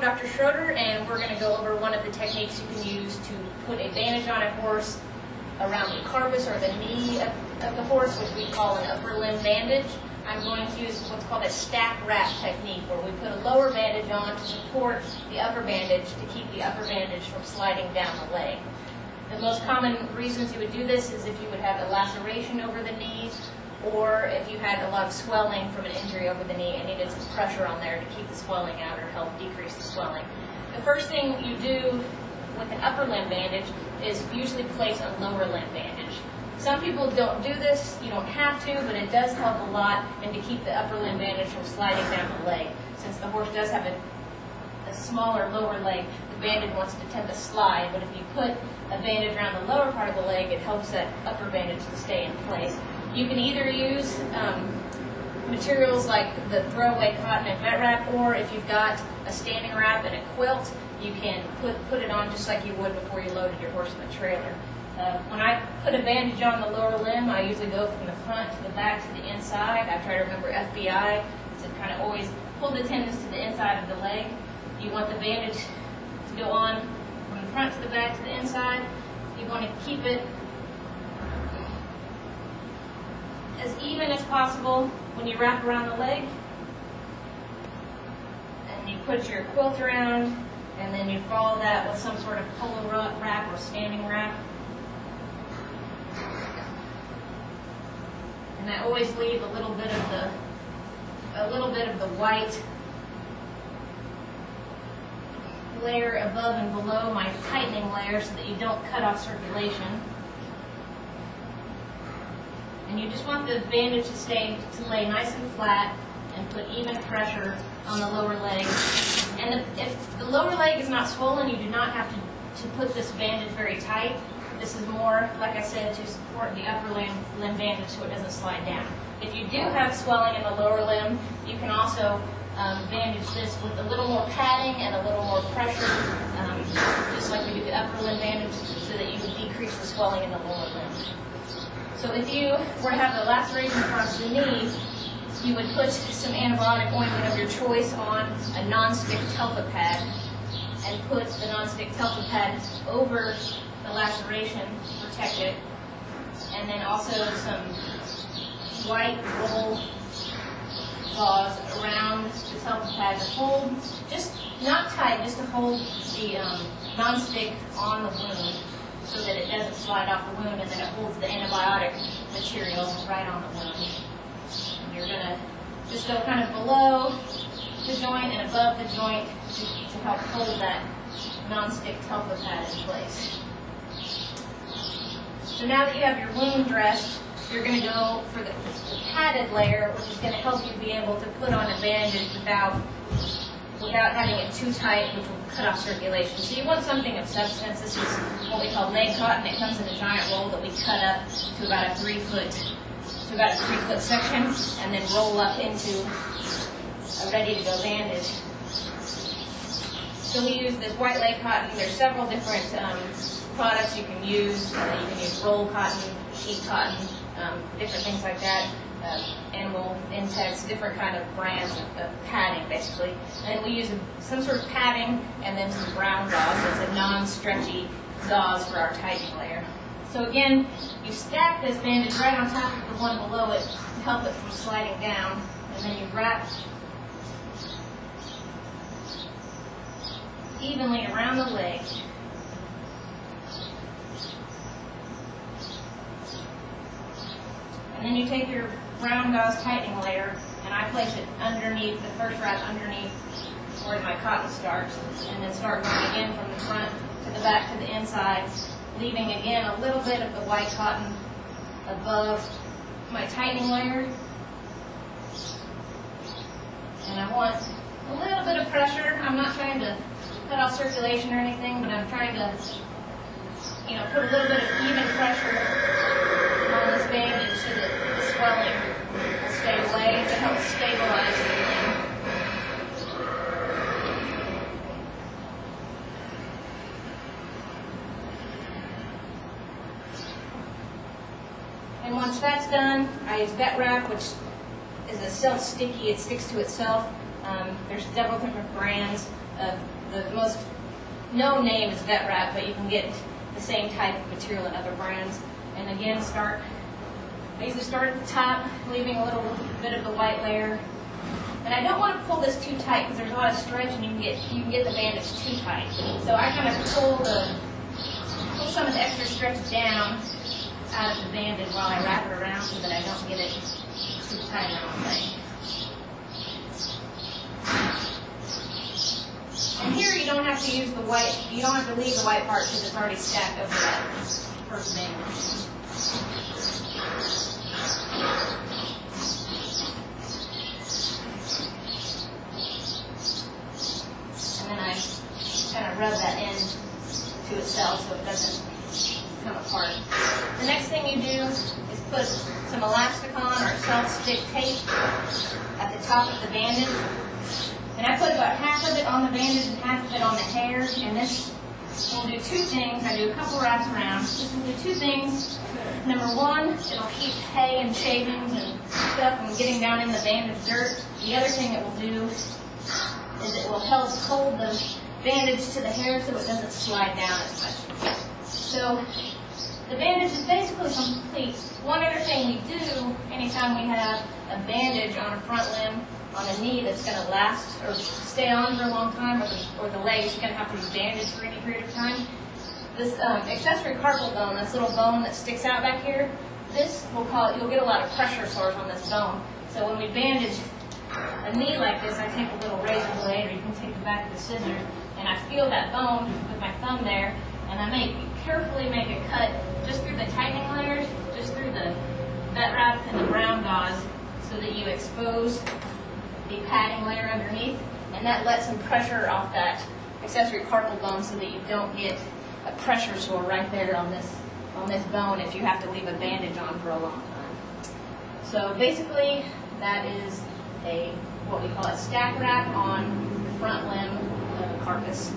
I'm Dr. Schroeder, and we're going to go over one of the techniques you can use to put a bandage on a horse around the carpus or the knee of the horse, which we call an upper limb bandage. I'm going to use what's called a stack wrap technique, where we put a lower bandage on to support the upper bandage to keep the upper bandage from sliding down the leg. The most common reasons you would do this is if you would have a laceration over the knee, or if you had a lot of swelling from an injury over the knee and needed some pressure on there to keep the swelling out or help decrease the swelling. The first thing you do with an upper limb bandage is usually place a lower limb bandage. Some people don't do this, you don't have to, but it does help a lot and to keep the upper limb bandage from sliding down the leg. Since the horse does have a smaller lower leg, the bandage wants to tend to slide, but if you put a bandage around the lower part of the leg, it helps that upper bandage to stay in place. You can either use materials like the throwaway cotton and vet wrap, or if you've got a standing wrap and a quilt, you can put it on just like you would before you loaded your horse in the trailer. When I put a bandage on the lower limb, I usually go from the front to the back to the inside. I try to remember FBI to kind of always pull the tendons to the inside of the leg. You want the bandage to go on from the front to the back to the inside. You want to keep it as even as possible when you wrap around the leg. And you put your quilt around, and then you follow that with some sort of polo wrap or standing wrap. And I always leave a little bit of the white layer above and below my tightening layer so that you don't cut off circulation. And you just want the bandage to lay nice and flat and put even pressure on the lower leg. And if the lower leg is not swollen, you do not have to put this bandage very tight. This is more, like I said, to support the upper limb bandage so it doesn't slide down. If you do have swelling in the lower limb, you can also bandage this with a little more padding and a little more pressure, just like we do the upper limb bandage, so that you can decrease the swelling in the lower limb. So if you were to have a laceration across the knee, you would put some antibiotic ointment of your choice on a non-stick Telfa pad and put the non-stick Telfa pad over the laceration to protect it, and then also some white roll gauze around the Telfa pad to hold, just not tight, just to hold the non-stick on the wound, so that it doesn't slide off the wound, and then it holds the antibiotic material right on the wound. And you're going to just go kind of below the joint and above the joint to help hold that non-stick Telfa pad in place. So now that you have your wound dressed, you're going to go for the padded layer, which is going to help you be able to put on a bandage without having it too tight, which will cut off circulation. So you want something of substance. This is what we call leg cotton. It comes in a giant roll that we cut up to about a 3 foot section, and then roll up into a ready-to-go bandage. So we use this white leg cotton. There's several different products you can use. You can use roll cotton, sheet cotton, different things like that. Animal Intex, different kind of brands of padding, basically. And we use some sort of padding and then some brown gauze. It's a non-stretchy gauze for our tightening layer. So again, you stack this bandage right on top of the one below it to help it from sliding down, and then you wrap evenly around the leg. And then you take your brown gauze tightening layer, and I place it underneath, the first wrap underneath where my cotton starts, and then start going again from the front to the back to the inside, leaving again a little bit of the white cotton above my tightening layer. And I want a little bit of pressure. I'm not trying to cut off circulation or anything, but I'm trying to, put a little bit of even pressure on this bandage so that the swelling will stay away to help stabilize the limb. And once that's done, I use vet wrap, which is a self-sticky. It sticks to itself. There's several different brands. The most known name is Vet Wrap, but you can get the same type of material in other brands. And again, I usually start at the top, leaving a little bit of the white layer. And I don't want to pull this too tight because there's a lot of stretch and you can get the bandage too tight. So I kind of pull some of the extra stretch down out of the bandage while I wrap it around so that I don't get it too tight around the thing. And here you don't have to use the white, you don't have to leave the white part because it's already stacked over that first bandage. And then I kind of rub that end to itself so it doesn't come apart. The next thing you do is put some elasticon or self-stick tape at the top of the bandage. And I put about half of it on the bandage and half of it on the hair. And this will do two things. I do a couple wraps around. This will do two things. Number one, it'll keep hay and shavings and stuff from getting down in the bandage dirt. The other thing it will do is it will help hold the bandage to the hair so it doesn't slide down as much. So the bandage is basically complete. One other thing we do anytime we have a bandage on a front limb, on a knee that's going to last or stay on for a long time, or the leg is going to have to be bandaged for any period of time. This accessory carpal bone, this little bone that sticks out back here, this you'll get a lot of pressure sores on this bone. So when we bandage a knee like this, I take a little razor blade, or you can take the back of the scissors, and I feel that bone with my thumb there, and I carefully make a cut just through the tightening layers, just through the vet wrap and the brown gauze, so that you expose the padding layer underneath, and that lets some pressure off that accessory carpal bone so that you don't get a pressure sore right there on this bone if you have to leave a bandage on for a long time. So basically, that is what we call a stack wrap on the front limb of a carcass.